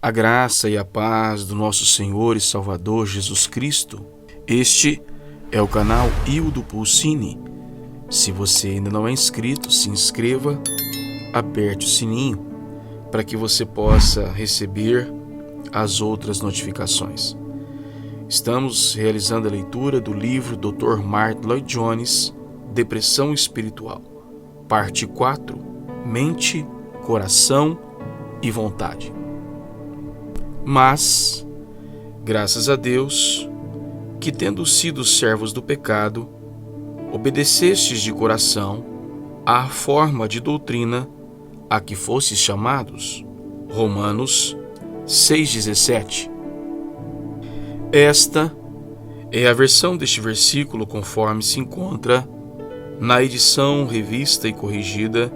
A graça e a paz do nosso Senhor e Salvador Jesus Cristo. Este é o canal Hildo Pulcini. Se você ainda não é inscrito, se inscreva, aperte o sininho para que você possa receber as outras notificações. Estamos realizando a leitura do livro Dr. Martyn Lloyd-Jones, Depressão Espiritual, parte 4, Mente, Coração e Vontade. Mas, graças a Deus, que tendo sido servos do pecado, obedecestes de coração à forma de doutrina a que fostes chamados. Romanos 6,17. Esta é a versão deste versículo conforme se encontra na edição revista e corrigida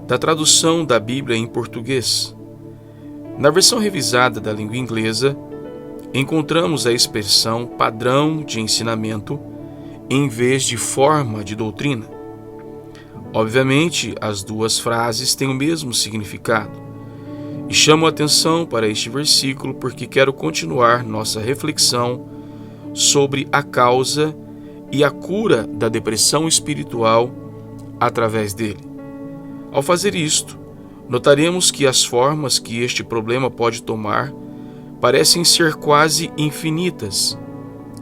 da tradução da Bíblia em português. Na versão revisada da língua inglesa, encontramos a expressão padrão de ensinamento em vez de forma de doutrina. Obviamente, as duas frases têm o mesmo significado. E chamo a atenção para este versículo porque quero continuar nossa reflexão sobre a causa e a cura da depressão espiritual através dele. Ao fazer isto, notaremos que as formas que este problema pode tomar parecem ser quase infinitas.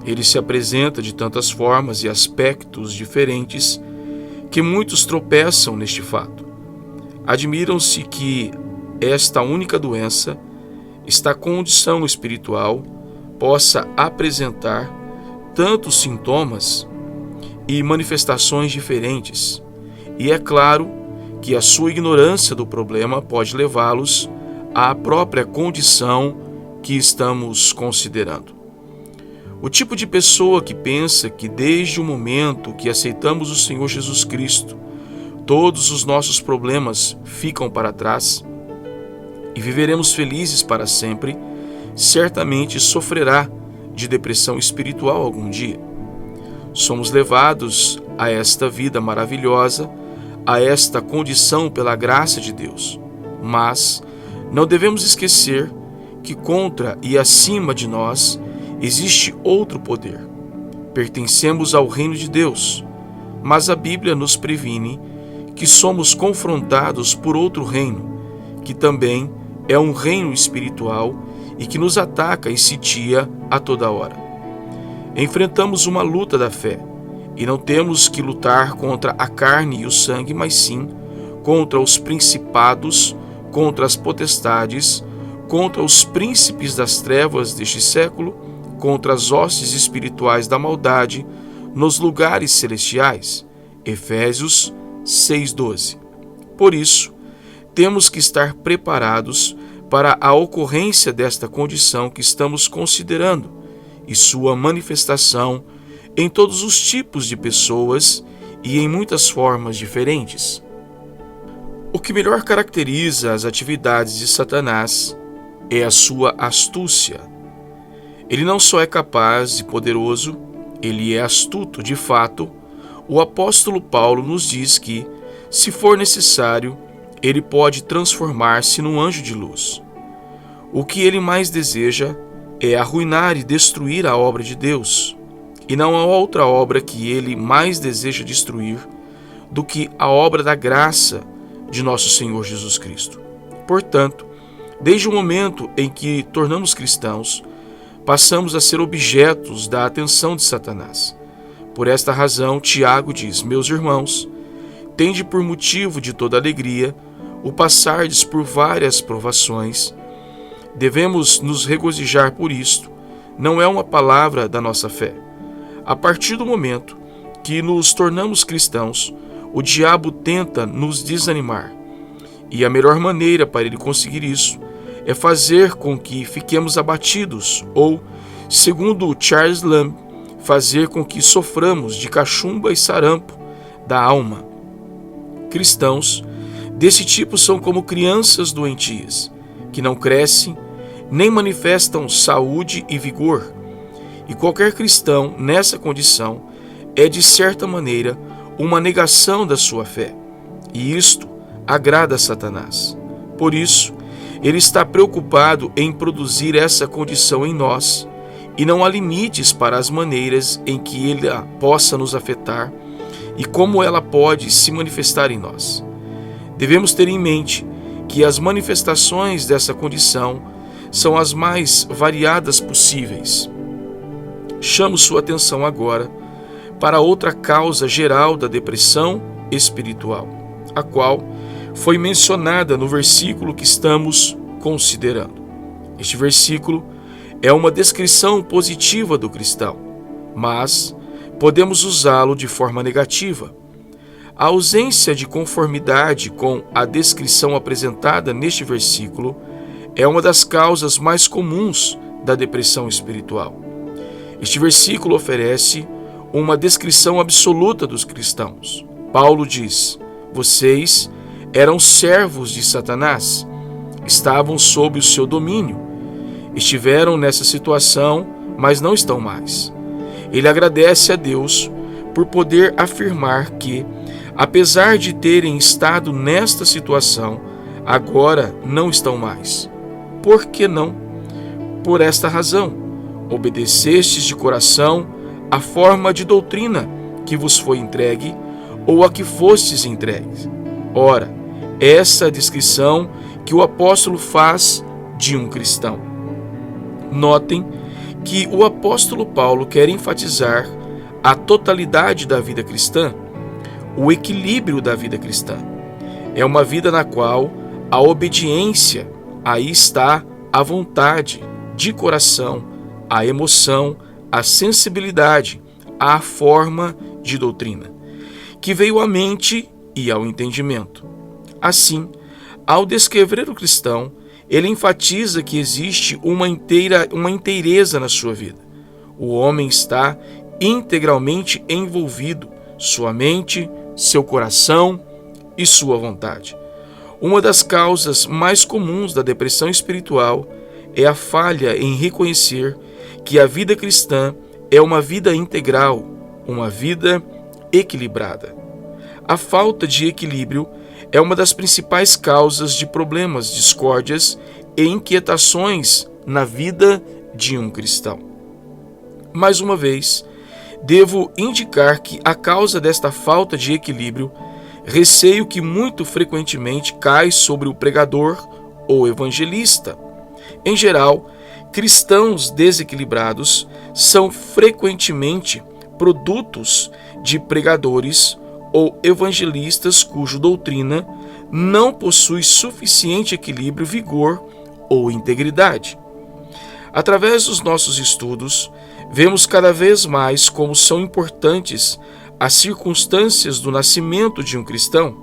Ele se apresenta de tantas formas e aspectos diferentes que muitos tropeçam neste fato. Admiram-se que esta única doença, esta condição espiritual, possa apresentar tantos sintomas e manifestações diferentes. E é claro que a sua ignorância do problema pode levá-los à própria condição que estamos considerando. O tipo de pessoa que pensa que desde o momento que aceitamos o Senhor Jesus Cristo, todos os nossos problemas ficam para trás e viveremos felizes para sempre, certamente sofrerá de depressão espiritual algum dia. Somos levados a esta vida maravilhosa, a esta condição pela graça de Deus. Mas não devemos esquecer que contra e acima de nós existe outro poder. Pertencemos ao reino de Deus, mas a Bíblia nos previne que somos confrontados por outro reino, que também é um reino espiritual e que nos ataca e sitia a toda hora. Enfrentamos uma luta da fé, e não temos que lutar contra a carne e o sangue, mas sim contra os principados, contra as potestades, contra os príncipes das trevas deste século, contra as hostes espirituais da maldade nos lugares celestiais. Efésios 6,12. Por isso, temos que estar preparados para a ocorrência desta condição que estamos considerando e sua manifestação em todos os tipos de pessoas e em muitas formas diferentes. O que melhor caracteriza as atividades de Satanás é a sua astúcia. Ele não só é capaz e poderoso, ele é astuto de fato. O apóstolo Paulo nos diz que, se for necessário, ele pode transformar-se num anjo de luz. O que ele mais deseja é arruinar e destruir a obra de Deus. E não há outra obra que ele mais deseja destruir do que a obra da graça de nosso Senhor Jesus Cristo. Portanto, desde o momento em que tornamos cristãos, passamos a ser objetos da atenção de Satanás. Por esta razão, Tiago diz: meus irmãos, tende por motivo de toda alegria o passardes por várias provações. Devemos nos regozijar por isto. Não é uma palavra da nossa fé. A partir do momento que nos tornamos cristãos, o diabo tenta nos desanimar. E a melhor maneira para ele conseguir isso é fazer com que fiquemos abatidos, ou, segundo Charles Lamb, fazer com que soframos de cachumba e sarampo da alma. Cristãos desse tipo são como crianças doentias, que não crescem nem manifestam saúde e vigor. E qualquer cristão nessa condição é, de certa maneira, uma negação da sua fé. E isto agrada a Satanás. Por isso, Ele está preocupado em produzir essa condição em nós, e não há limites para as maneiras em que ele possa nos afetar e como ela pode se manifestar em nós. Devemos ter em mente que as manifestações dessa condição são as mais variadas possíveis. Chamo sua atenção agora para outra causa geral da depressão espiritual, a qual foi mencionada no versículo que estamos considerando. Este versículo é uma descrição positiva do cristão, mas podemos usá-lo de forma negativa. A ausência de conformidade com a descrição apresentada neste versículo é uma das causas mais comuns da depressão espiritual. Este versículo oferece uma descrição absoluta dos cristãos. Paulo diz: vocês eram servos de Satanás, estavam sob o seu domínio, estiveram nessa situação, mas não estão mais. Ele agradece a Deus por poder afirmar que, apesar de terem estado nesta situação, agora não estão mais. Por que não? Por esta razão, obedecestes de coração a forma de doutrina que vos foi entregue, ou a que fostes entregues. Ora, essa é a descrição que o apóstolo faz de um cristão. Notem que o apóstolo Paulo quer enfatizar a totalidade da vida cristã, o equilíbrio da vida cristã. É uma vida na qual a obediência, aí está a vontade, de coração, a emoção, a sensibilidade, a forma de doutrina, que veio à mente e ao entendimento. Assim, ao descrever o cristão, ele enfatiza que existe uma inteireza na sua vida. O homem está integralmente envolvido, sua mente, seu coração e sua vontade. Uma das causas mais comuns da depressão espiritual é a falha em reconhecer que a vida cristã é uma vida integral, uma vida equilibrada. A falta de equilíbrio é uma das principais causas de problemas, discórdias e inquietações na vida de um cristão. Mais uma vez, devo indicar que a causa desta falta de equilíbrio, receio que muito frequentemente cai sobre o pregador ou evangelista. Em geral, cristãos desequilibrados são frequentemente produtos de pregadores ou evangelistas cuja doutrina não possui suficiente equilíbrio, vigor ou integridade. Através dos nossos estudos, vemos cada vez mais como são importantes as circunstâncias do nascimento de um cristão.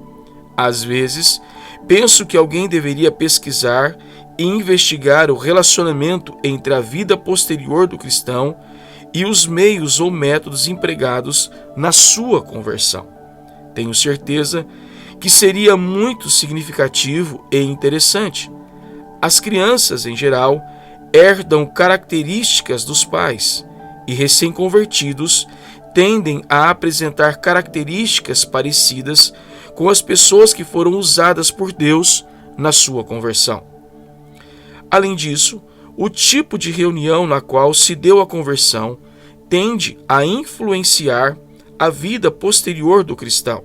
Às vezes, penso que alguém deveria pesquisar e investigar o relacionamento entre a vida posterior do cristão e os meios ou métodos empregados na sua conversão. Tenho certeza que seria muito significativo e interessante. As crianças, em geral, herdam características dos pais e recém-convertidos tendem a apresentar características parecidas com as pessoas que foram usadas por Deus na sua conversão. Além disso, o tipo de reunião na qual se deu a conversão tende a influenciar a vida posterior do cristão.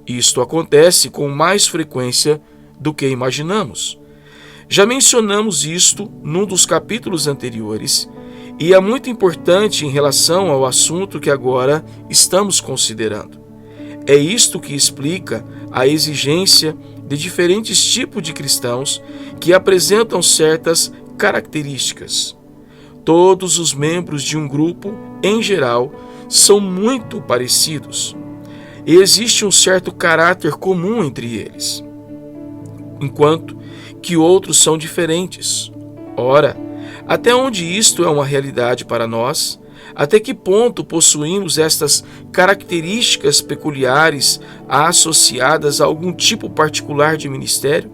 Isto acontece com mais frequência do que imaginamos. Já mencionamos isto num dos capítulos anteriores e é muito importante em relação ao assunto que agora estamos considerando. É isto que explica a exigência de diferentes tipos de cristãos que apresentam certas características. Todos os membros de um grupo, em geral, são muito parecidos. E existe um certo caráter comum entre eles, enquanto que outros são diferentes. Ora, até onde isto é uma realidade para nós? Até que ponto possuímos estas características peculiares associadas a algum tipo particular de ministério?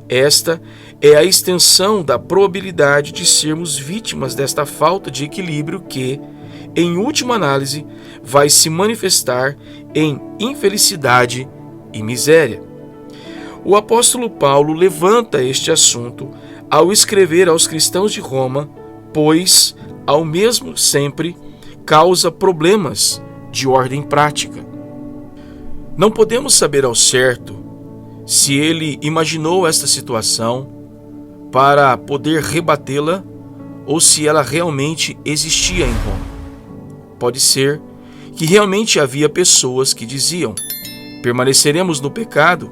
Esta é a extensão da probabilidade de sermos vítimas desta falta de equilíbrio que, em última análise, vai se manifestar em infelicidade e miséria. O apóstolo Paulo levanta este assunto ao escrever aos cristãos de Roma, pois, ao mesmo sempre, causa problemas de ordem prática. Não podemos saber ao certo se ele imaginou esta situação para poder rebatê-la ou se ela realmente existia em Roma. Pode ser que realmente havia pessoas que diziam: permaneceremos no pecado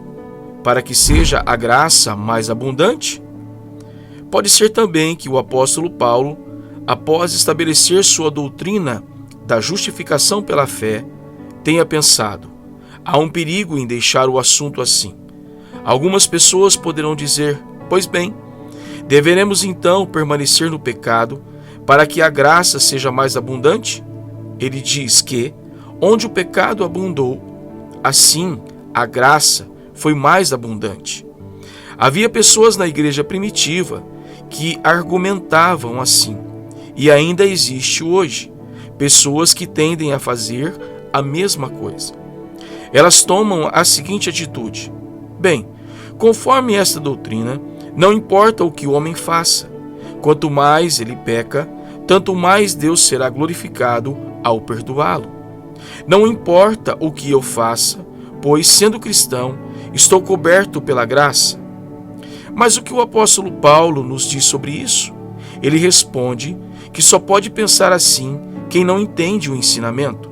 para que seja a graça mais abundante? Pode ser também que o apóstolo Paulo, após estabelecer sua doutrina da justificação pela fé, tenha pensado: há um perigo em deixar o assunto assim. Algumas pessoas poderão dizer: pois bem, deveremos então permanecer no pecado para que a graça seja mais abundante? Ele diz que, onde o pecado abundou, assim a graça foi mais abundante. Havia pessoas na igreja primitiva que argumentavam assim, e ainda existe hoje pessoas que tendem a fazer a mesma coisa. Elas tomam a seguinte atitude: bem, conforme esta doutrina, não importa o que o homem faça, quanto mais ele peca, tanto mais Deus será glorificado ao perdoá-lo. Não importa o que eu faça, pois, sendo cristão, estou coberto pela graça. Mas o que o apóstolo Paulo nos diz sobre isso? Ele responde que só pode pensar assim quem não entende o ensinamento.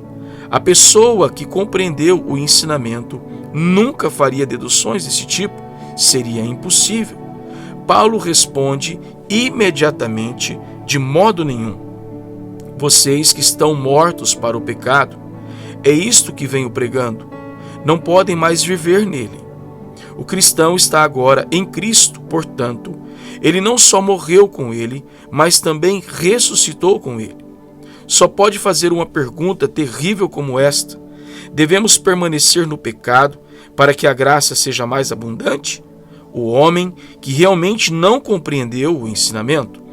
A pessoa que compreendeu o ensinamento nunca faria deduções desse tipo, seria impossível. Paulo responde imediatamente: de modo nenhum. Vocês que estão mortos para o pecado, é isto que venho pregando, não podem mais viver nele. O cristão está agora em Cristo, portanto, ele não só morreu com ele, mas também ressuscitou com ele. Só pode fazer uma pergunta terrível como esta: devemos permanecer no pecado para que a graça seja mais abundante? O homem que realmente não compreendeu o ensinamento.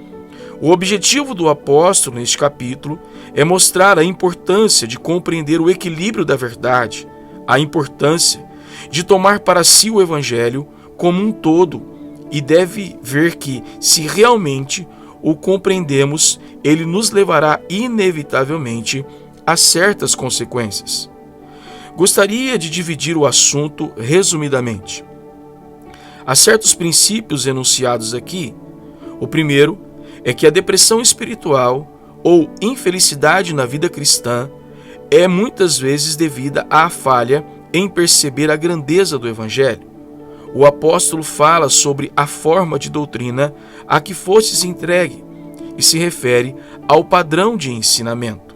O objetivo do apóstolo neste capítulo é mostrar a importância de compreender o equilíbrio da verdade, a importância de tomar para si o evangelho como um todo, e deve ver que, se realmente o compreendemos, ele nos levará inevitavelmente a certas consequências. Gostaria de dividir o assunto resumidamente. Há certos princípios enunciados aqui. O primeiro é que a depressão espiritual ou infelicidade na vida cristã é muitas vezes devida à falha em perceber a grandeza do Evangelho. O apóstolo fala sobre a forma de doutrina a que fostes entregue e se refere ao padrão de ensinamento.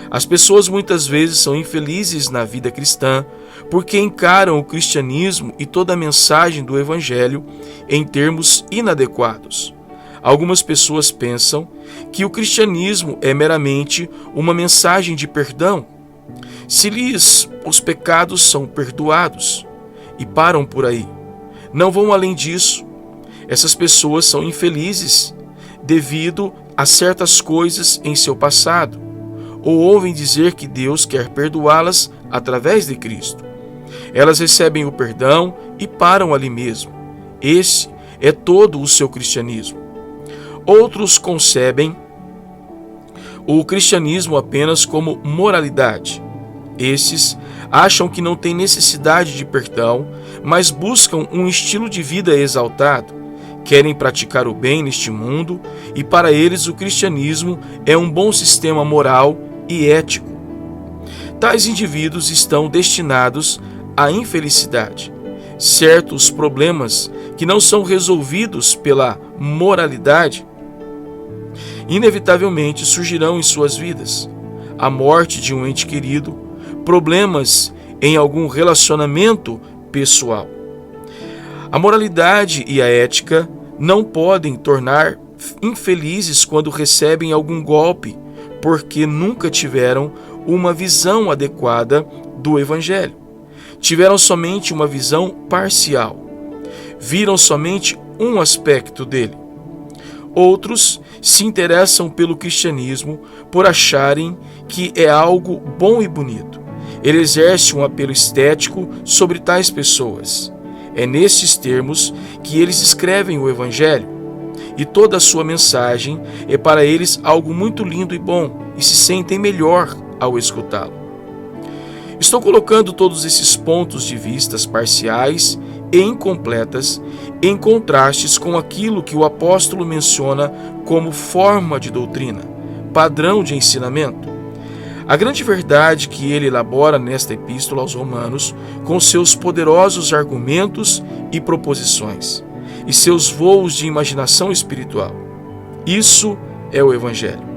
As pessoas muitas vezes são infelizes na vida cristã porque encaram o cristianismo e toda a mensagem do Evangelho em termos inadequados. Algumas pessoas pensam que o cristianismo é meramente uma mensagem de perdão, se lhes os pecados são perdoados, e param por aí. Não vão além disso. Essas pessoas são infelizes devido a certas coisas em seu passado, ou ouvem dizer que Deus quer perdoá-las através de Cristo. Elas recebem o perdão e param ali mesmo. Esse é todo o seu cristianismo. Outros concebem o cristianismo apenas como moralidade. Esses acham que não têm necessidade de perdão, mas buscam um estilo de vida exaltado. Querem praticar o bem neste mundo e para eles o cristianismo é um bom sistema moral e ético. Tais indivíduos estão destinados à infelicidade. Certos problemas que não são resolvidos pela moralidade inevitavelmente surgirão em suas vidas. A morte de um ente querido, problemas em algum relacionamento pessoal. A moralidade e a ética não podem tornar infelizes quando recebem algum golpe, porque nunca tiveram uma visão adequada do Evangelho. Tiveram somente uma visão parcial. Viram somente um aspecto dele. Outros se interessam pelo cristianismo por acharem que é algo bom e bonito. Ele exerce um apelo estético sobre tais pessoas. É nestes termos que eles escrevem o Evangelho, e toda a sua mensagem é para eles algo muito lindo e bom, e se sentem melhor ao escutá-lo. Estou colocando todos esses pontos de vistas parciais e incompletas em contrastes com aquilo que o apóstolo menciona como forma de doutrina, padrão de ensinamento. A grande verdade que ele elabora nesta epístola aos Romanos, com seus poderosos argumentos e proposições, e seus voos de imaginação espiritual. Isso é o Evangelho.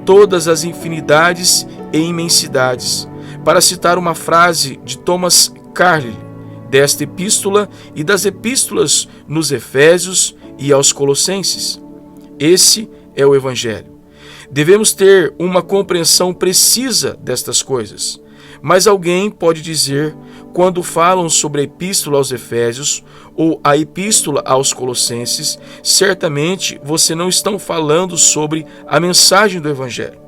Todas as infinidades e imensidades, para citar uma frase de Thomas Carlyle, desta epístola e das epístolas nos Efésios e aos Colossenses. Esse é o Evangelho. Devemos ter uma compreensão precisa destas coisas. Mas alguém pode dizer, quando falam sobre a epístola aos Efésios ou a epístola aos Colossenses, certamente vocês não estão falando sobre a mensagem do Evangelho.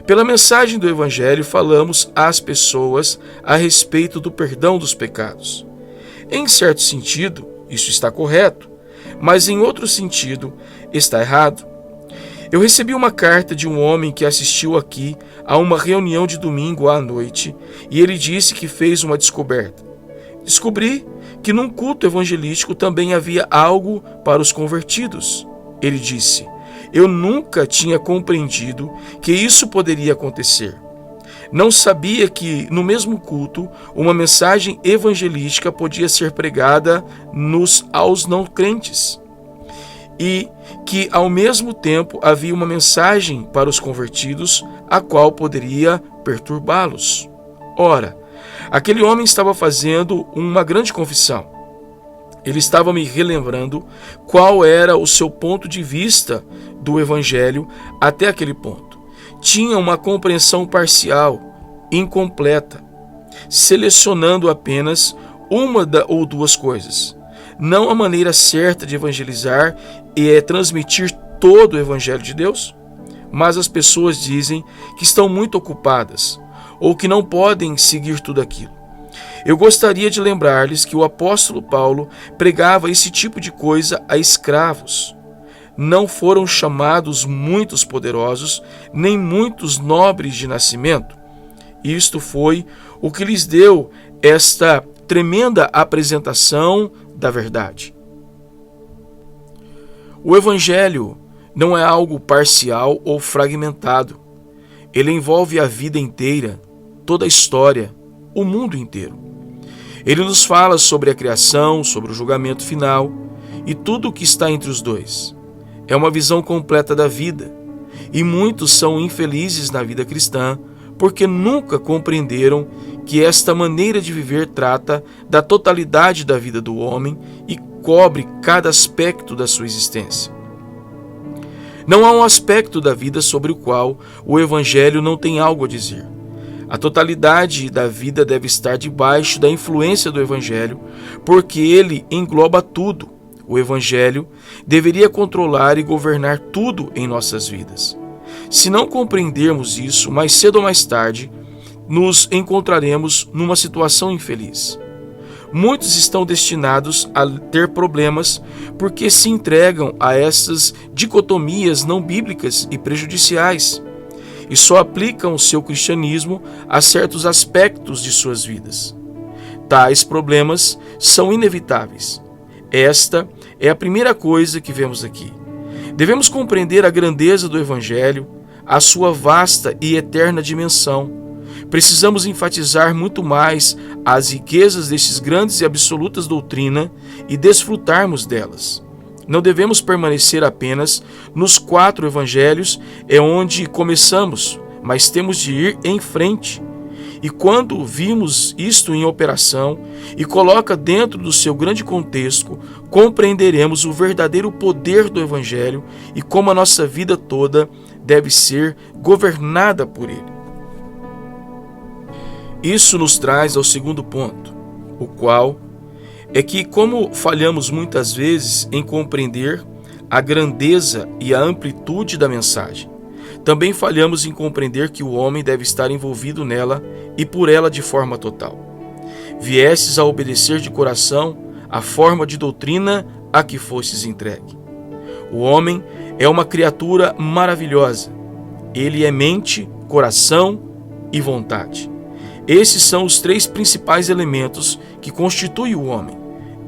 Pela mensagem do Evangelho falamos às pessoas a respeito do perdão dos pecados. Em certo sentido, isso está correto, mas em outro sentido, está errado. Eu recebi uma carta de um homem que assistiu aqui a uma reunião de domingo à noite e ele disse que fez uma descoberta. Descobri que num culto evangelístico também havia algo para os convertidos. Ele disse: eu nunca tinha compreendido que isso poderia acontecer. Não sabia que no mesmo culto uma mensagem evangelística podia ser pregada aos não crentes. E que, ao mesmo tempo, havia uma mensagem para os convertidos, a qual poderia perturbá-los. Ora, aquele homem estava fazendo uma grande confissão. Ele estava me relembrando qual era o seu ponto de vista do Evangelho até aquele ponto. Tinha uma compreensão parcial, incompleta, selecionando apenas uma ou duas coisas. Não a maneira certa de evangelizar e transmitir todo o Evangelho de Deus, mas as pessoas dizem que estão muito ocupadas ou que não podem seguir tudo aquilo. Eu gostaria de lembrar-lhes que o apóstolo Paulo pregava esse tipo de coisa a escravos. Não foram chamados muitos poderosos, nem muitos nobres de nascimento. Isto foi o que lhes deu esta tremenda apresentação da verdade. O Evangelho não é algo parcial ou fragmentado. Ele envolve a vida inteira, toda a história, o mundo inteiro. Ele nos fala sobre a criação, sobre o julgamento final e tudo o que está entre os dois. É uma visão completa da vida, e muitos são infelizes na vida cristã porque nunca compreenderam que esta maneira de viver trata da totalidade da vida do homem e cobre cada aspecto da sua existência. Não há um aspecto da vida sobre o qual o Evangelho não tem algo a dizer. A totalidade da vida deve estar debaixo da influência do Evangelho, porque ele engloba tudo. O Evangelho deveria controlar e governar tudo em nossas vidas. Se não compreendermos isso, mais cedo ou mais tarde, nos encontraremos numa situação infeliz. Muitos estão destinados a ter problemas porque se entregam a essas dicotomias não bíblicas e prejudiciais e só aplicam o seu cristianismo a certos aspectos de suas vidas. Tais problemas são inevitáveis. Esta é a primeira coisa que vemos aqui. Devemos compreender a grandeza do Evangelho, a sua vasta e eterna dimensão. Precisamos enfatizar muito mais as riquezas destes grandes e absolutas doutrinas e desfrutarmos delas. Não devemos permanecer apenas nos 4 evangelhos, é onde começamos, mas temos de ir em frente. E quando vimos isto em operação e coloca dentro do seu grande contexto, compreenderemos o verdadeiro poder do Evangelho e como a nossa vida toda deve ser governada por ele. Isso nos traz ao segundo ponto, o qual é que, como falhamos muitas vezes em compreender a grandeza e a amplitude da mensagem, também falhamos em compreender que o homem deve estar envolvido nela e por ela de forma total. Viestes a obedecer de coração a forma de doutrina a que fostes entregue. O homem é uma criatura maravilhosa. Ele é mente, coração e vontade. Esses são os três principais elementos que constituem o homem.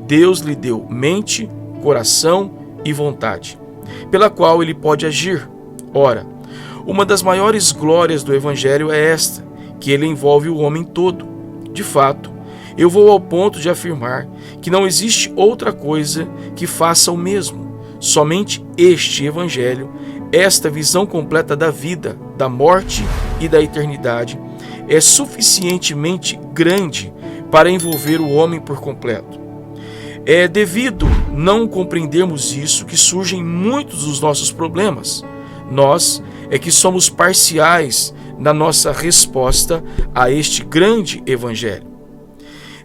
Deus lhe deu mente, coração e vontade, pela qual ele pode agir. Ora, uma das maiores glórias do Evangelho é esta, que ele envolve o homem todo. De fato, eu vou ao ponto de afirmar que não existe outra coisa que faça o mesmo. Somente este Evangelho, esta visão completa da vida, da morte e da eternidade, é suficientemente grande para envolver o homem por completo. É devido não compreendermos isso que surgem muitos dos nossos problemas. Nós é que somos parciais na nossa resposta a este grande Evangelho.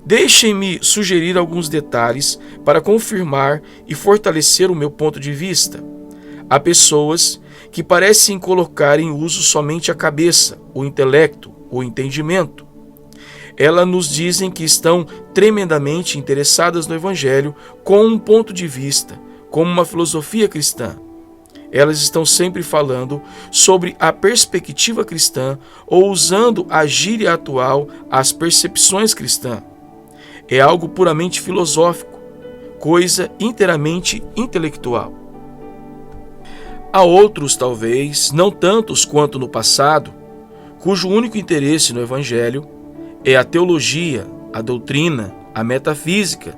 Deixem-me sugerir alguns detalhes para confirmar e fortalecer o meu ponto de vista. Há pessoas que parecem colocar em uso somente a cabeça, o intelecto, o entendimento. Elas nos dizem que estão tremendamente interessadas no Evangelho com um ponto de vista, como uma filosofia cristã. Elas estão sempre falando sobre a perspectiva cristã ou usando a gíria atual, as percepções cristãs. É algo puramente filosófico, coisa inteiramente intelectual. Há outros, talvez, não tantos quanto no passado, cujo único interesse no Evangelho é a teologia, a doutrina, a metafísica,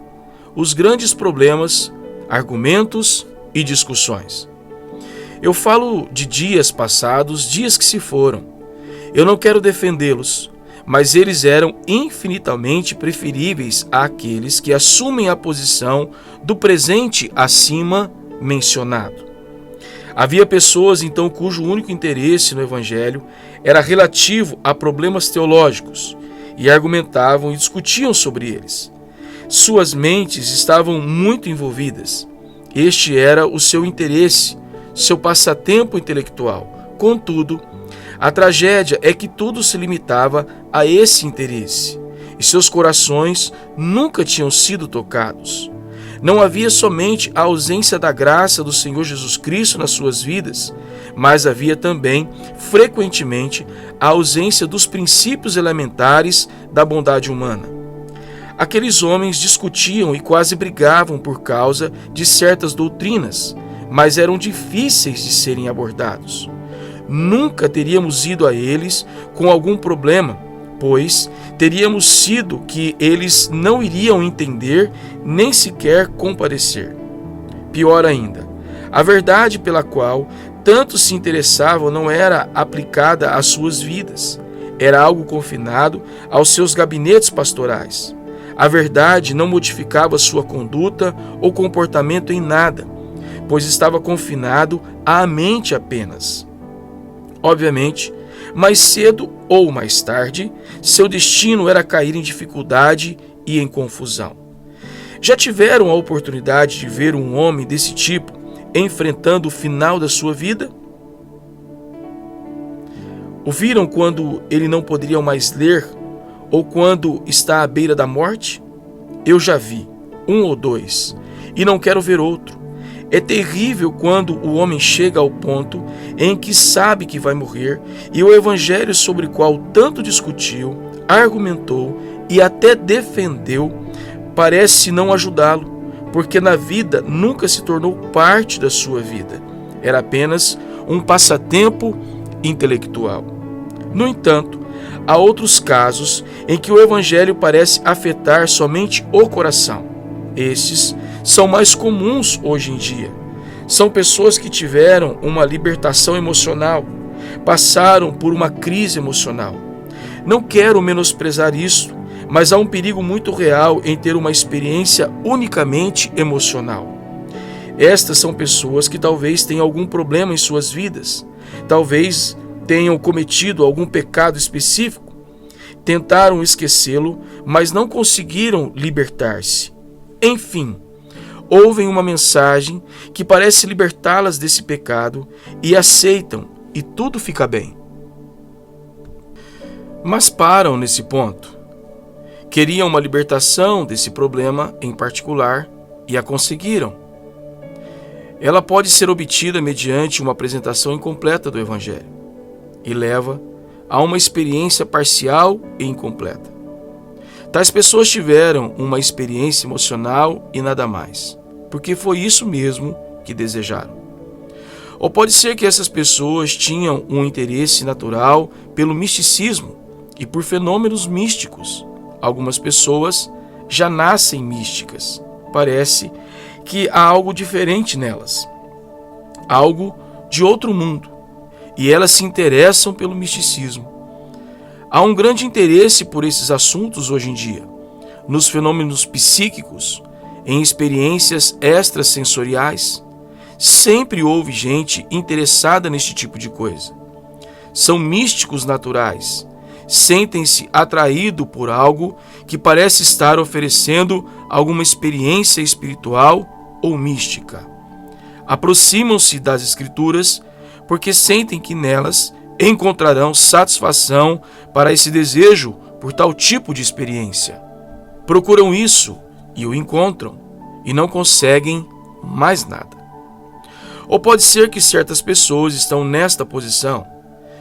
os grandes problemas, argumentos e discussões. Eu falo de dias passados, dias que se foram. Eu não quero defendê-los, mas eles eram infinitamente preferíveis àqueles que assumem a posição do presente acima mencionado. Havia pessoas, então, cujo único interesse no Evangelho era relativo a problemas teológicos e argumentavam e discutiam sobre eles. Suas mentes estavam muito envolvidas. Este era o seu interesse, seu passatempo intelectual. Contudo, a tragédia é que tudo se limitava a esse interesse, e seus corações nunca tinham sido tocados. Não havia somente a ausência da graça do Senhor Jesus Cristo nas suas vidas, mas havia também, frequentemente, a ausência dos princípios elementares da bondade humana. Aqueles homens discutiam e quase brigavam por causa de certas doutrinas, mas eram difíceis de serem abordados. Nunca teríamos ido a eles com algum problema, pois teríamos sido que eles não iriam entender nem sequer comparecer. Pior ainda, a verdade pela qual tanto se interessavam não era aplicada às suas vidas, era algo confinado aos seus gabinetes pastorais. A verdade não modificava sua conduta ou comportamento em nada, pois estava confinado à mente apenas. Obviamente, mais cedo ou mais tarde, seu destino era cair em dificuldade e em confusão. Já tiveram a oportunidade de ver um homem desse tipo enfrentando o final da sua vida? O viram quando ele não poderia mais ler ou quando está à beira da morte? Eu já vi, um ou dois, e não quero ver outro. É terrível quando o homem chega ao ponto em que sabe que vai morrer e o Evangelho sobre o qual tanto discutiu, argumentou e até defendeu parece não ajudá-lo, porque na vida nunca se tornou parte da sua vida. Era apenas um passatempo intelectual. No entanto, há outros casos em que o Evangelho parece afetar somente o coração. Estes são mais comuns hoje em dia. São pessoas que tiveram uma libertação emocional, passaram por uma crise emocional. Não quero menosprezar isso, mas há um perigo muito real em ter uma experiência unicamente emocional. Estas são pessoas que talvez tenham algum problema em suas vidas, talvez tenham cometido algum pecado específico, tentaram esquecê-lo, mas não conseguiram libertar-se. Enfim, ouvem uma mensagem que parece libertá-las desse pecado e aceitam, e tudo fica bem. Mas param nesse ponto. Queriam uma libertação desse problema em particular e a conseguiram. Ela pode ser obtida mediante uma apresentação incompleta do Evangelho e leva a uma experiência parcial e incompleta. Tais pessoas tiveram uma experiência emocional e nada mais, porque foi isso mesmo que desejaram. Ou pode ser que essas pessoas tinham um interesse natural pelo misticismo e por fenômenos místicos. Algumas pessoas já nascem místicas. Parece que há algo diferente nelas, algo de outro mundo, e elas se interessam pelo misticismo. Há um grande interesse por esses assuntos hoje em dia, nos fenômenos psíquicos, em experiências extrasensoriais. Sempre houve gente interessada neste tipo de coisa. São místicos naturais. Sentem-se atraídos por algo que parece estar oferecendo alguma experiência espiritual ou mística. Aproximam-se das Escrituras porque sentem que nelas encontrarão satisfação para esse desejo por tal tipo de experiência. Procuram isso e o encontram e não conseguem mais nada. Ou pode ser que certas pessoas estão nesta posição,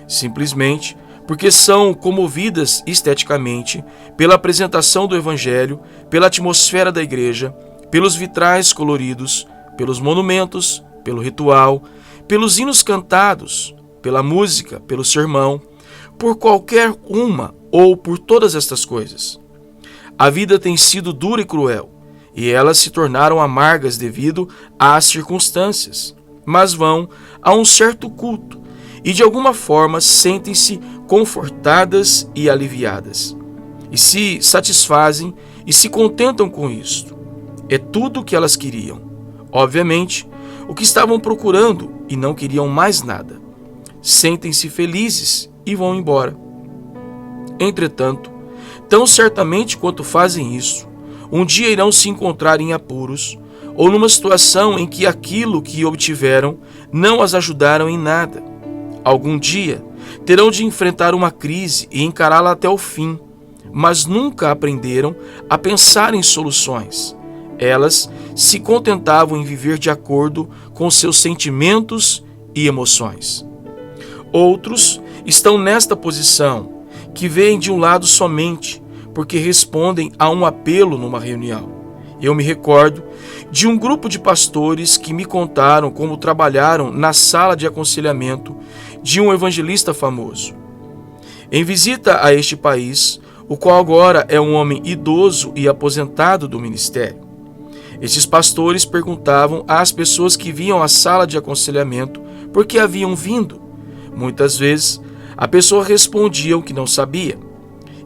simplesmente porque são comovidas esteticamente pela apresentação do Evangelho, pela atmosfera da igreja, pelos vitrais coloridos, pelos monumentos, pelo ritual, pelos hinos cantados, pela música, pelo sermão, por qualquer uma ou por todas estas coisas. A vida tem sido dura e cruel, e elas se tornaram amargas devido às circunstâncias, mas vão a um certo culto e de alguma forma sentem-se confortadas e aliviadas, e se satisfazem e se contentam com isto. É tudo o que elas queriam. Obviamente, o que estavam procurando e não queriam mais nada. Sentem-se felizes e vão embora. Entretanto, tão certamente quanto fazem isso, um dia irão se encontrar em apuros ou numa situação em que aquilo que obtiveram não as ajudaram em nada. Algum dia terão de enfrentar uma crise e encará-la até o fim, mas nunca aprenderam a pensar em soluções. Elas se contentavam em viver de acordo com seus sentimentos e emoções. Outros estão nesta posição, que veem de um lado somente, porque respondem a um apelo numa reunião. Eu me recordo de um grupo de pastores que me contaram como trabalharam na sala de aconselhamento de um evangelista famoso. Em visita a este país, o qual agora é um homem idoso e aposentado do ministério, estes pastores perguntavam às pessoas que vinham à sala de aconselhamento por que haviam vindo. Muitas vezes, a pessoa respondia o que não sabia.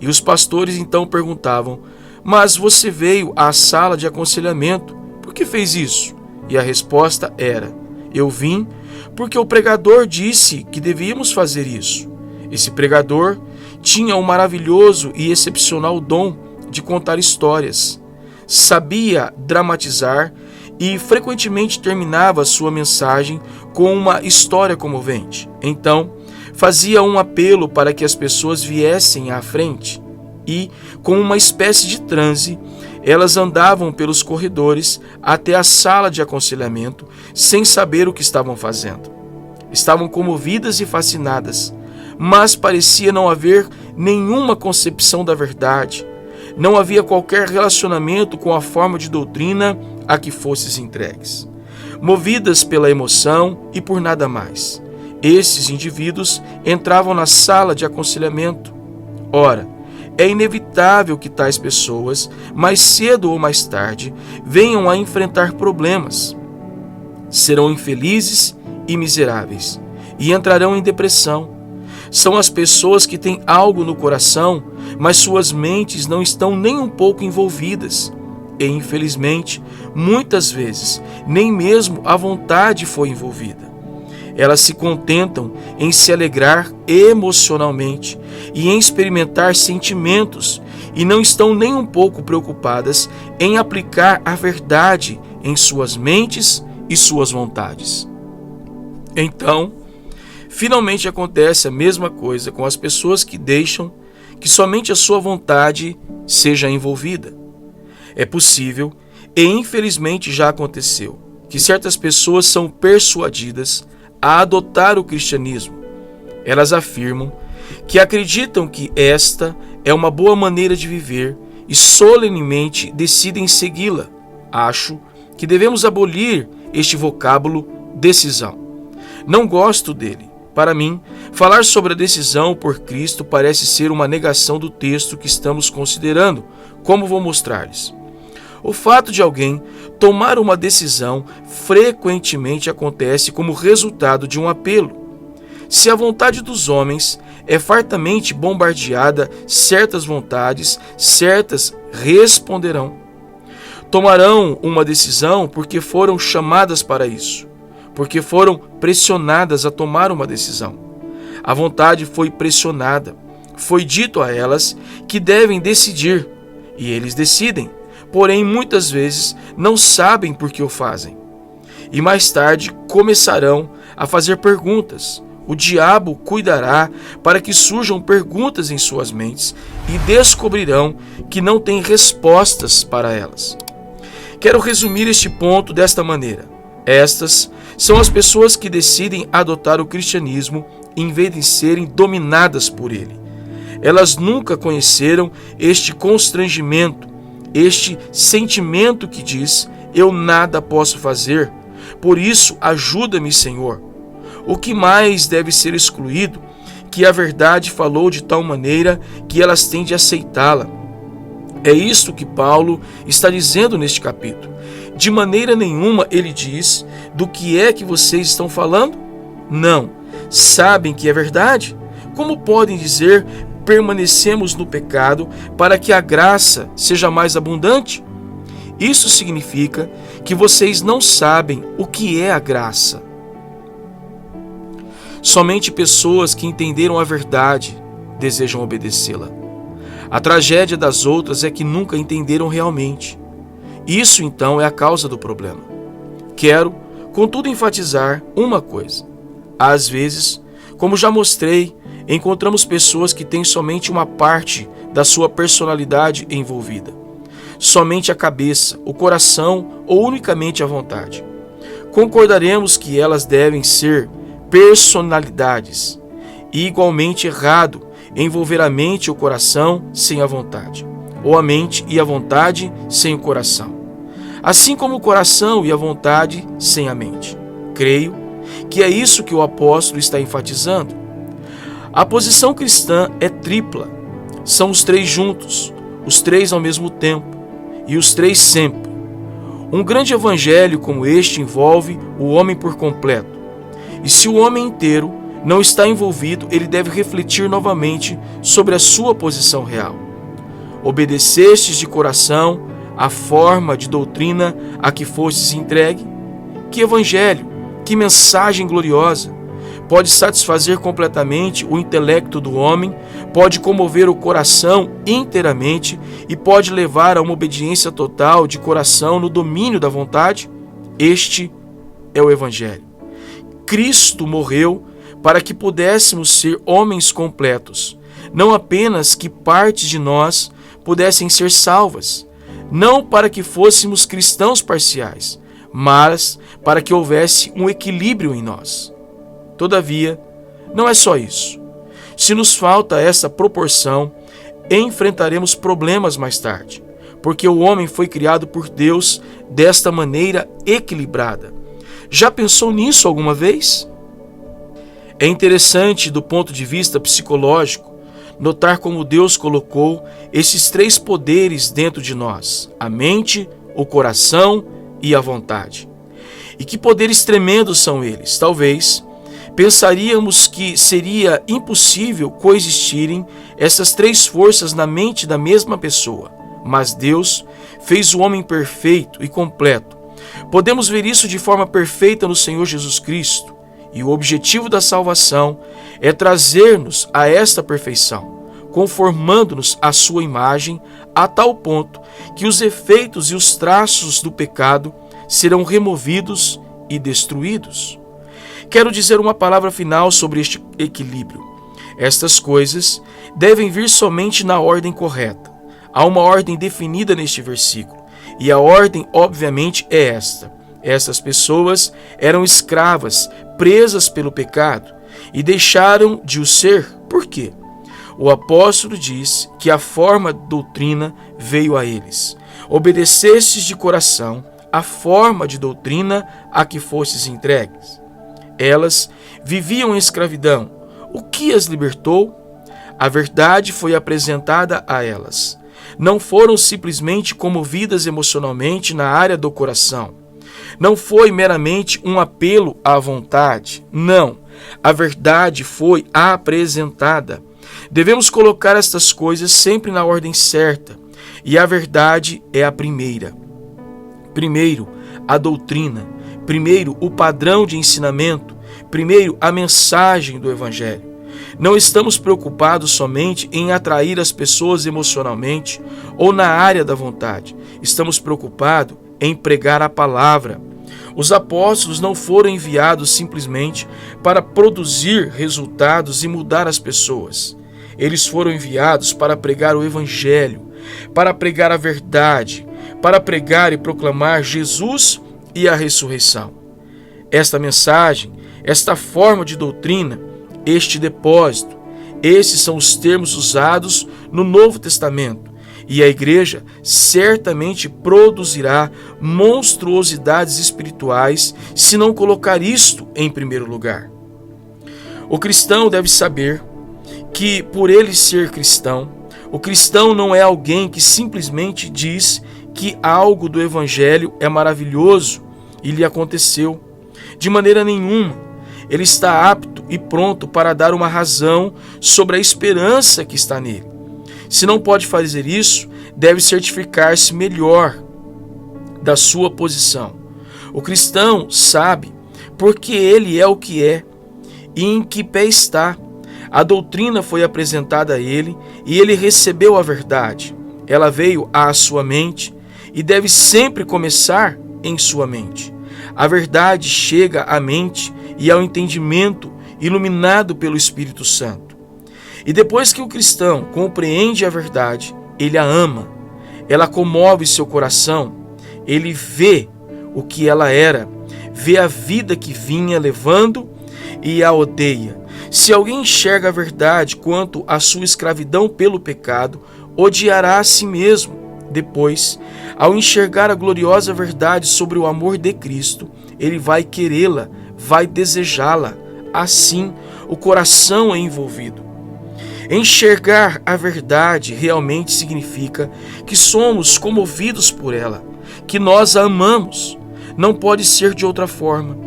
E os pastores então perguntavam: mas você veio à sala de aconselhamento, por que fez isso? E a resposta era: eu vim porque o pregador disse que devíamos fazer isso. Esse pregador tinha um maravilhoso e excepcional dom de contar histórias. Sabia dramatizar e frequentemente terminava sua mensagem com uma história comovente. Então, fazia um apelo para que as pessoas viessem à frente e, com uma espécie de transe, elas andavam pelos corredores até a sala de aconselhamento sem saber o que estavam fazendo. Estavam comovidas e fascinadas, mas parecia não haver nenhuma concepção da verdade. Não havia qualquer relacionamento com a forma de doutrina a que fossem entregues. Movidas pela emoção e por nada mais, esses indivíduos entravam na sala de aconselhamento. Ora, é inevitável que tais pessoas, mais cedo ou mais tarde, venham a enfrentar problemas. Serão infelizes e miseráveis e entrarão em depressão. São as pessoas que têm algo no coração, mas suas mentes não estão nem um pouco envolvidas. E, infelizmente, muitas vezes, nem mesmo a vontade foi envolvida. Elas se contentam em se alegrar emocionalmente e em experimentar sentimentos e não estão nem um pouco preocupadas em aplicar a verdade em suas mentes e suas vontades. Então, finalmente acontece a mesma coisa com as pessoas que deixam que somente a sua vontade seja envolvida. É possível, e infelizmente já aconteceu, que certas pessoas são persuadidas a adotar o cristianismo. Elas afirmam que acreditam que esta é uma boa maneira de viver e solenemente decidem segui-la. Acho que devemos abolir este vocábulo decisão. Não gosto dele. Para mim, falar sobre a decisão por Cristo parece ser uma negação do texto que estamos considerando, como vou mostrar-lhes. O fato de alguém tomar uma decisão frequentemente acontece como resultado de um apelo. Se a vontade dos homens é fartamente bombardeada, certas vontades, certas responderão. Tomarão uma decisão porque foram chamadas para isso, porque foram pressionadas a tomar uma decisão. A vontade foi pressionada, foi dito a elas que devem decidir, e eles decidem, porém muitas vezes não sabem por que o fazem. E mais tarde começarão a fazer perguntas. O diabo cuidará para que surjam perguntas em suas mentes e descobrirão que não têm respostas para elas. Quero resumir este ponto desta maneira. Estas são as pessoas que decidem adotar o cristianismo em vez de serem dominadas por ele. Elas nunca conheceram este constrangimento, este sentimento que diz: eu nada posso fazer, por isso ajuda-me, Senhor. O que mais deve ser excluído, que a verdade falou de tal maneira que elas têm de aceitá-la. É isto que Paulo está dizendo neste capítulo. De maneira nenhuma ele diz: do que é que vocês estão falando? Não. Sabem que é verdade? Como podem dizer: permanecemos no pecado para que a graça seja mais abundante? Isso significa que vocês não sabem o que é a graça. Somente pessoas que entenderam a verdade desejam obedecê-la. A tragédia das outras é que nunca entenderam realmente. Isso então é a causa do problema. Quero, contudo, enfatizar uma coisa. Às vezes, como já mostrei, encontramos pessoas que têm somente uma parte da sua personalidade envolvida. Somente a cabeça, o coração ou unicamente a vontade. Concordaremos que elas devem ser personalidades. E igualmente errado envolver a mente e o coração sem a vontade, ou a mente e a vontade sem o coração, assim como o coração e a vontade sem a mente. Creio que é isso que o apóstolo está enfatizando. A posição cristã é tripla. São os três juntos, os três ao mesmo tempo, e os três sempre. Um grande evangelho como este envolve o homem por completo. E se o homem inteiro não está envolvido, ele deve refletir novamente sobre a sua posição real. Obedecestes de coração a forma de doutrina a que fostes entregue? Que evangelho, que mensagem gloriosa! Pode satisfazer completamente o intelecto do homem, pode comover o coração inteiramente e pode levar a uma obediência total de coração no domínio da vontade? Este é o evangelho. Cristo morreu para que pudéssemos ser homens completos, não apenas que partes de nós pudessem ser salvas, não para que fôssemos cristãos parciais, mas para que houvesse um equilíbrio em nós. Todavia, não é só isso. Se nos falta essa proporção, enfrentaremos problemas mais tarde, porque o homem foi criado por Deus desta maneira equilibrada. Já pensou nisso alguma vez? É interessante, do ponto de vista psicológico, notar como Deus colocou esses três poderes dentro de nós: a mente, o coração e a vontade. E que poderes tremendos são eles! Talvez pensaríamos que seria impossível coexistirem essas três forças na mente da mesma pessoa, mas Deus fez o homem perfeito e completo. Podemos ver isso de forma perfeita no Senhor Jesus Cristo, e o objetivo da salvação é trazer-nos a esta perfeição, conformando-nos à sua imagem a tal ponto que os efeitos e os traços do pecado serão removidos e destruídos. Quero dizer uma palavra final sobre este equilíbrio. Estas coisas devem vir somente na ordem correta. Há uma ordem definida neste versículo, e a ordem, obviamente, é esta. Essas pessoas eram escravas, presas pelo pecado, e deixaram de o ser. Por quê? O apóstolo diz que a forma de doutrina veio a eles. Obedecestes de coração a forma de doutrina a que fostes entregues. Elas viviam em escravidão. O que as libertou? A verdade foi apresentada a elas. Não foram simplesmente comovidas emocionalmente na área do coração. Não foi meramente um apelo à vontade. Não. A verdade foi apresentada. Devemos colocar estas coisas sempre na ordem certa. E a verdade é a primeira. Primeiro, a doutrina. Primeiro, o padrão de ensinamento. Primeiro, a mensagem do Evangelho. Não estamos preocupados somente em atrair as pessoas emocionalmente ou na área da vontade. Estamos preocupados em pregar a palavra. Os apóstolos não foram enviados simplesmente para produzir resultados e mudar as pessoas. Eles foram enviados para pregar o Evangelho, para pregar a verdade, para pregar e proclamar Jesus e a ressurreição. Esta mensagem, esta forma de doutrina, este depósito, esses são os termos usados no Novo Testamento, e a igreja certamente produzirá monstruosidades espirituais se não colocar isto em primeiro lugar. O cristão deve saber que, por ele ser cristão, o cristão não é alguém que simplesmente diz que algo do Evangelho é maravilhoso e lhe aconteceu. De maneira nenhuma. Ele está apto e pronto para dar uma razão sobre a esperança que está nele. Se não pode fazer isso, deve certificar-se melhor da sua posição. O cristão sabe porque ele é o que é e em que pé está. A doutrina foi apresentada a ele e ele recebeu a verdade. Ela veio à sua mente e deve sempre começar em sua mente. A verdade chega à mente e ao entendimento iluminado pelo Espírito Santo. E depois que o cristão compreende a verdade, ele a ama, ela comove seu coração, ele vê o que ela era, vê a vida que vinha levando e a odeia. Se alguém enxerga a verdade quanto à sua escravidão pelo pecado, odiará a si mesmo. Depois, ao enxergar a gloriosa verdade sobre o amor de Cristo, ele vai querê-la, vai desejá-la. Assim, o coração é envolvido. Enxergar a verdade realmente significa que somos comovidos por ela, que nós a amamos. Não pode ser de outra forma.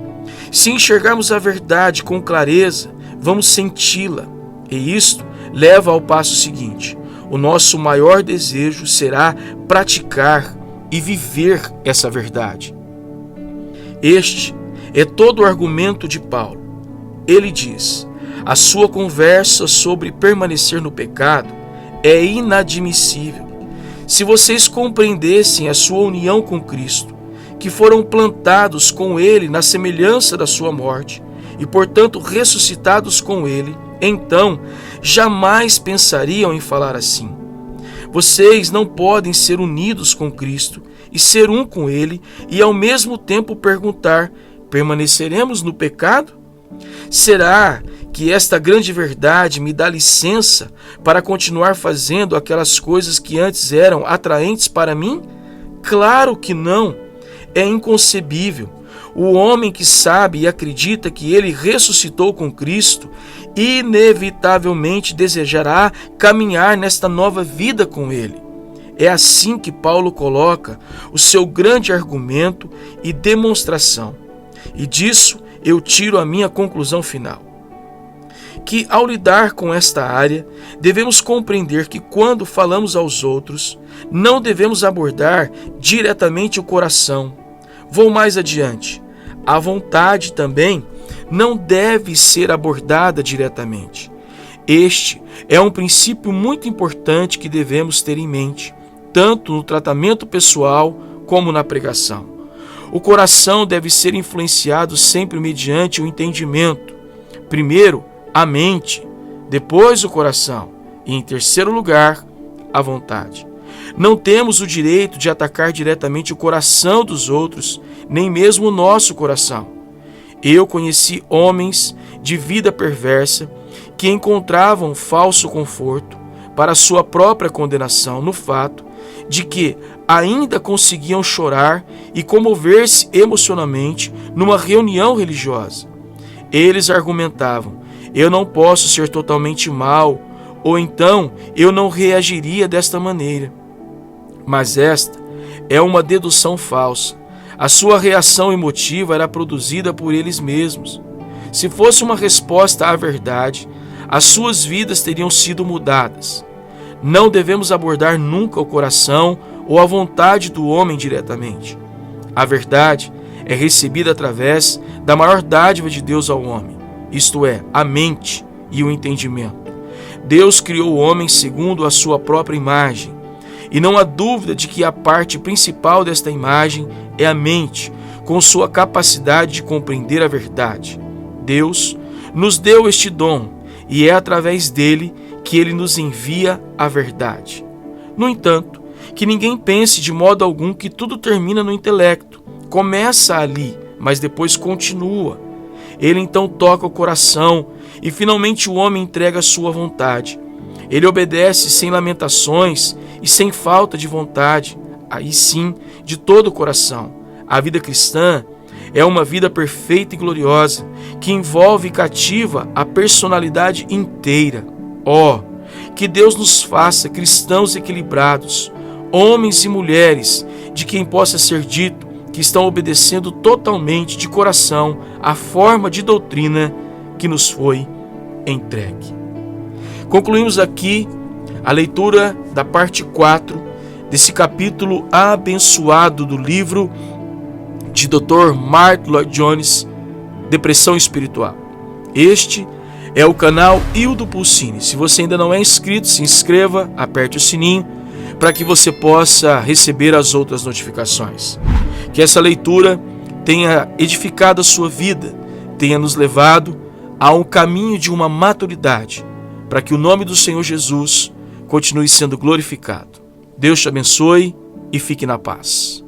Se enxergarmos a verdade com clareza, vamos senti-la. E isto leva ao passo seguinte. O nosso maior desejo será praticar e viver essa verdade. Este é todo o argumento de Paulo. Ele diz: a sua conversa sobre permanecer no pecado é inadmissível. Se vocês compreendessem a sua união com Cristo, que foram plantados com Ele na semelhança da sua morte, e portanto ressuscitados com Ele, então jamais pensariam em falar assim. Vocês não podem ser unidos com Cristo e ser um com Ele e ao mesmo tempo perguntar: permaneceremos no pecado? Será que esta grande verdade me dá licença para continuar fazendo aquelas coisas que antes eram atraentes para mim? Claro que não. É inconcebível. O homem que sabe e acredita que ele ressuscitou com Cristo, inevitavelmente desejará caminhar nesta nova vida com ele. É assim que Paulo coloca o seu grande argumento e demonstração. E disso eu tiro a minha conclusão final. Que ao lidar com esta área, devemos compreender que quando falamos aos outros, não devemos abordar diretamente o coração. Vou mais adiante. A vontade também não deve ser abordada diretamente. Este é um princípio muito importante que devemos ter em mente, tanto no tratamento pessoal como na pregação. O coração deve ser influenciado sempre mediante o entendimento. Primeiro, a mente, depois o coração e, em terceiro lugar, a vontade. Não temos o direito de atacar diretamente o coração dos outros, nem mesmo o nosso coração. Eu conheci homens de vida perversa que encontravam falso conforto para sua própria condenação no fato de que ainda conseguiam chorar e comover-se emocionalmente numa reunião religiosa. Eles argumentavam: eu não posso ser totalmente mau, ou então eu não reagiria desta maneira. Mas esta é uma dedução falsa. A sua reação emotiva era produzida por eles mesmos. Se fosse uma resposta à verdade, as suas vidas teriam sido mudadas. Não devemos abordar nunca o coração ou a vontade do homem diretamente. A verdade é recebida através da maior dádiva de Deus ao homem, isto é, a mente e o entendimento. Deus criou o homem segundo a sua própria imagem, e não há dúvida de que a parte principal desta imagem é a mente, com sua capacidade de compreender a verdade. Deus nos deu este dom, e é através dele que ele nos envia a verdade. No entanto, que ninguém pense de modo algum que tudo termina no intelecto. Começa ali, mas depois continua. Ele então toca o coração e finalmente o homem entrega a sua vontade. Ele obedece sem lamentações e sem falta de vontade, aí sim, de todo o coração. A vida cristã é uma vida perfeita e gloriosa, que envolve e cativa a personalidade inteira. Que Deus nos faça cristãos equilibrados, homens e mulheres de quem possa ser dito que estão obedecendo totalmente de coração a forma de doutrina que nos foi entregue. Concluímos aqui a leitura da parte 4 desse capítulo abençoado do livro de Dr. Martyn Lloyd-Jones, Depressão Espiritual. Este é o canal Hildo Pulcini. Se você ainda não é inscrito, se inscreva, aperte o sininho para que você possa receber as outras notificações. Que essa leitura tenha edificado a sua vida, tenha nos levado a um caminho de uma maturidade, para que o nome do Senhor Jesus continue sendo glorificado. Deus te abençoe e fique na paz.